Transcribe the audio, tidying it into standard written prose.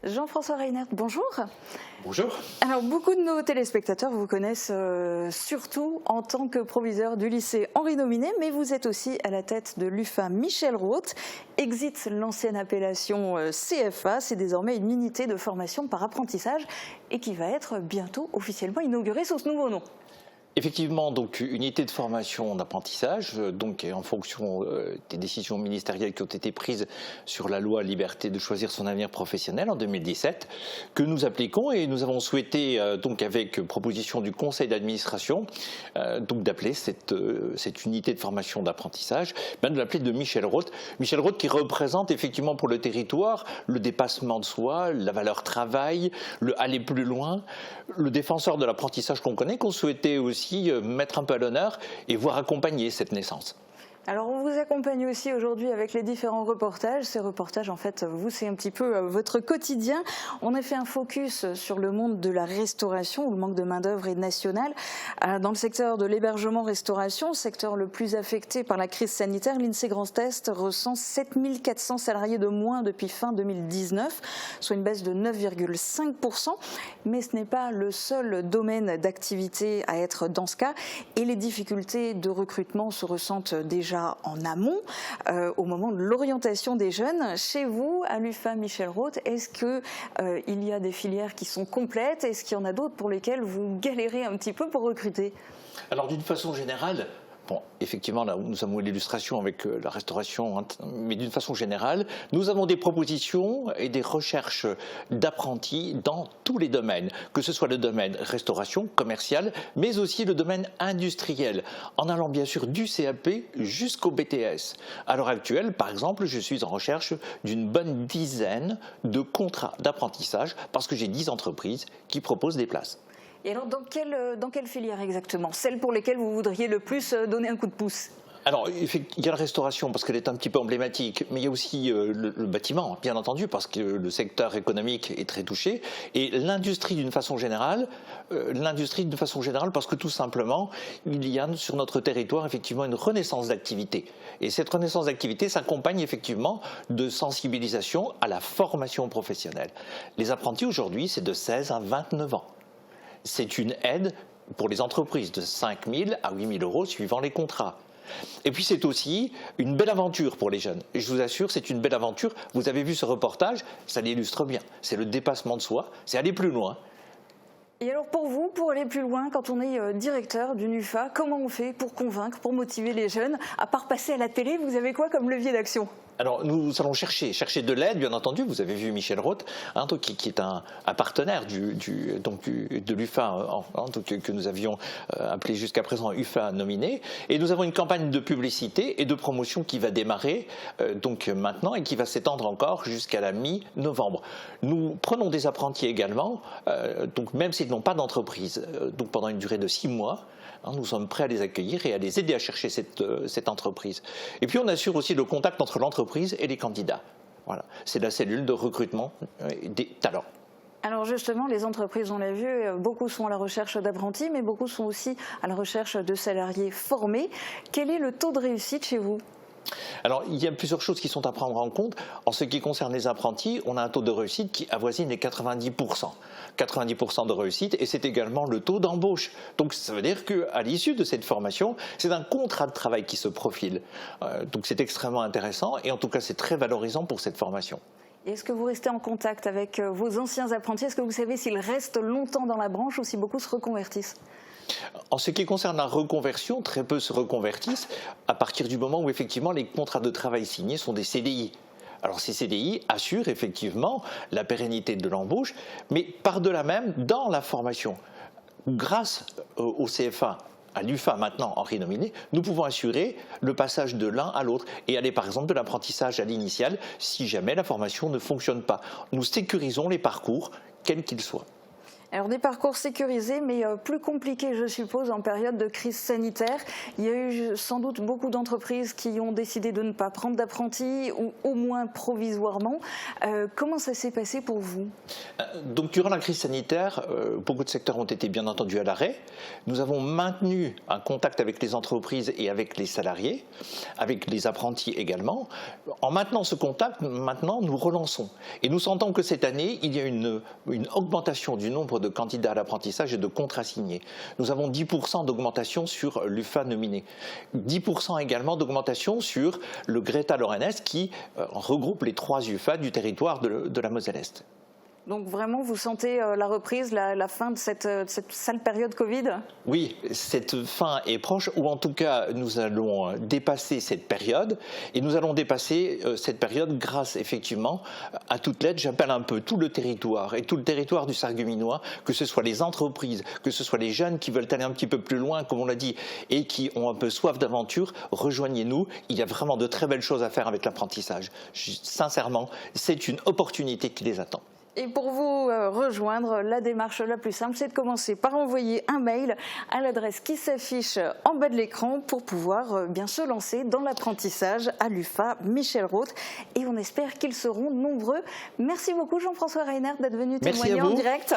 Jean-François Reinert, bonjour. Bonjour. Alors, beaucoup de nos téléspectateurs vous connaissent surtout en tant que proviseur du lycée Henri Nominet, mais vous êtes aussi à la tête de l'UFA Michel Roth. Exit l'ancienne appellation CFA, c'est désormais une unité de formation par apprentissage et qui va être bientôt officiellement inaugurée sous ce nouveau nom. Effectivement, donc unité de formation d'apprentissage, donc en fonction des décisions ministérielles qui ont été prises sur la loi liberté de choisir son avenir professionnel en 2017, que nous appliquons et nous avons souhaité donc avec proposition du conseil d'administration donc d'appeler cette unité de formation d'apprentissage, de l'appeler de Michel Roth. Michel Roth qui représente effectivement pour le territoire le dépassement de soi, la valeur travail, le aller plus loin, le défenseur de l'apprentissage qu'on connaît, qu'on souhaitait aussi mettre un peu à l'honneur et voir accompagner cette naissance. Alors on vous accompagne aussi aujourd'hui avec les différents reportages. Ces reportages, en fait, vous, c'est un petit peu votre quotidien. On a fait un focus sur le monde de la restauration où le manque de main-d'œuvre est national. Dans le secteur de l'hébergement-restauration, secteur le plus affecté par la crise sanitaire, l'INSEE Grand Est recense 7400 salariés de moins depuis fin 2019, soit une baisse de 9,5%. Mais ce n'est pas le seul domaine d'activité à être dans ce cas. Et les difficultés de recrutement se ressentent déjà en amont, au moment de l'orientation des jeunes. Chez vous, à l'UFA Michel Roth, est-ce qu'il y a des filières qui sont complètes? Est-ce qu'il y en a d'autres pour lesquelles vous galérez un petit peu pour recruter? Alors d'une façon générale, effectivement, là, nous avons l'illustration avec la restauration, mais d'une façon générale, nous avons des propositions et des recherches d'apprentis dans tous les domaines, que ce soit le domaine restauration, commercial, mais aussi le domaine industriel, en allant bien sûr du CAP jusqu'au BTS. À l'heure actuelle, par exemple, je suis en recherche d'une bonne dizaine de contrats d'apprentissage parce que j'ai 10 entreprises qui proposent des places. Et alors, dans quelle filière exactement? Celle pour lesquelles vous voudriez le plus donner un coup de pouce? Alors, il y a la restauration parce qu'elle est un petit peu emblématique, mais il y a aussi le bâtiment, bien entendu, parce que le secteur économique est très touché, et l'industrie d'une façon générale, parce que tout simplement, il y a sur notre territoire effectivement une renaissance d'activité. Et cette renaissance d'activité s'accompagne effectivement de sensibilisation à la formation professionnelle. Les apprentis aujourd'hui, c'est de 16 à 29 ans. C'est une aide pour les entreprises de 5 000 à 8 000 euros suivant les contrats. Et puis c'est aussi une belle aventure pour les jeunes. Et je vous assure, c'est une belle aventure. Vous avez vu ce reportage, ça l'illustre bien. C'est le dépassement de soi, c'est aller plus loin. Et alors pour vous, pour aller plus loin, quand on est directeur d'une UFA, comment on fait pour convaincre, pour motiver les jeunes? À part passer à la télé, vous avez quoi comme levier d'action? Alors nous allons chercher de l'aide, bien entendu. Vous avez vu Michel Roth, qui est un partenaire de l'UFA, que nous avions appelé jusqu'à présent UFA Nominet. Et nous avons une campagne de publicité et de promotion qui va démarrer maintenant et qui va s'étendre encore jusqu'à la mi-novembre. Nous prenons des apprentis également, même s'ils n'ont pas d'entreprise, pendant une durée de 6 mois. Nous sommes prêts à les accueillir et à les aider à chercher cette entreprise. Et puis on assure aussi le contact entre l'entreprise et les candidats. Voilà, c'est la cellule de recrutement des talents. Alors justement, les entreprises, on l'a vu, beaucoup sont à la recherche d'apprentis, mais beaucoup sont aussi à la recherche de salariés formés. Quel est le taux de réussite chez vous ? Alors, il y a plusieurs choses qui sont à prendre en compte. En ce qui concerne les apprentis, on a un taux de réussite qui avoisine les 90%. 90% de réussite, et c'est également le taux d'embauche. Donc, ça veut dire qu'à l'issue de cette formation, c'est un contrat de travail qui se profile. Donc, c'est extrêmement intéressant, et en tout cas, c'est très valorisant pour cette formation. Est-ce que vous restez en contact avec vos anciens apprentis? Est-ce que vous savez s'ils restent longtemps dans la branche ou si beaucoup se reconvertissent? En ce qui concerne la reconversion, très peu se reconvertissent à partir du moment où effectivement les contrats de travail signés sont des CDI. Alors ces CDI assurent effectivement la pérennité de l'embauche, mais par-delà même dans la formation. Grâce au CFA, à l'UFA maintenant Henri Nominet, nous pouvons assurer le passage de l'un à l'autre et aller par exemple de l'apprentissage à l'initial si jamais la formation ne fonctionne pas. Nous sécurisons les parcours, quels qu'ils soient. Alors des parcours sécurisés, mais plus compliqués, je suppose, en période de crise sanitaire. Il y a eu sans doute beaucoup d'entreprises qui ont décidé de ne pas prendre d'apprentis, ou au moins provisoirement. Comment ça s'est passé pour vous? Donc durant la crise sanitaire, beaucoup de secteurs ont été bien entendu à l'arrêt. Nous avons maintenu un contact avec les entreprises et avec les salariés, avec les apprentis également. En maintenant ce contact, maintenant nous relançons. Et nous sentons que cette année, il y a une augmentation du nombre de candidats à l'apprentissage et de contrats signés. Nous avons 10% d'augmentation sur l'UFA nominé. 10% également d'augmentation sur le Greta Lorraine qui regroupe les 3 UFA du territoire de la Moselle-Est. Donc vraiment, vous sentez la reprise, la fin de cette sale période Covid? Oui, cette fin est proche, ou en tout cas, nous allons dépasser cette période. Et nous allons dépasser cette période grâce, effectivement, à toute l'aide. J'appelle un peu tout le territoire, et tout le territoire du Sarregueminois, que ce soit les entreprises, que ce soit les jeunes qui veulent aller un petit peu plus loin, comme on l'a dit, et qui ont un peu soif d'aventure, rejoignez-nous. Il y a vraiment de très belles choses à faire avec l'apprentissage. Sincèrement, c'est une opportunité qui les attend. Et pour vous rejoindre, la démarche la plus simple, c'est de commencer par envoyer un mail à l'adresse qui s'affiche en bas de l'écran pour pouvoir bien se lancer dans l'apprentissage à l'UFA Michel Roth. Et on espère qu'ils seront nombreux. Merci beaucoup Jean-François Reiner d'être venu témoigner en direct.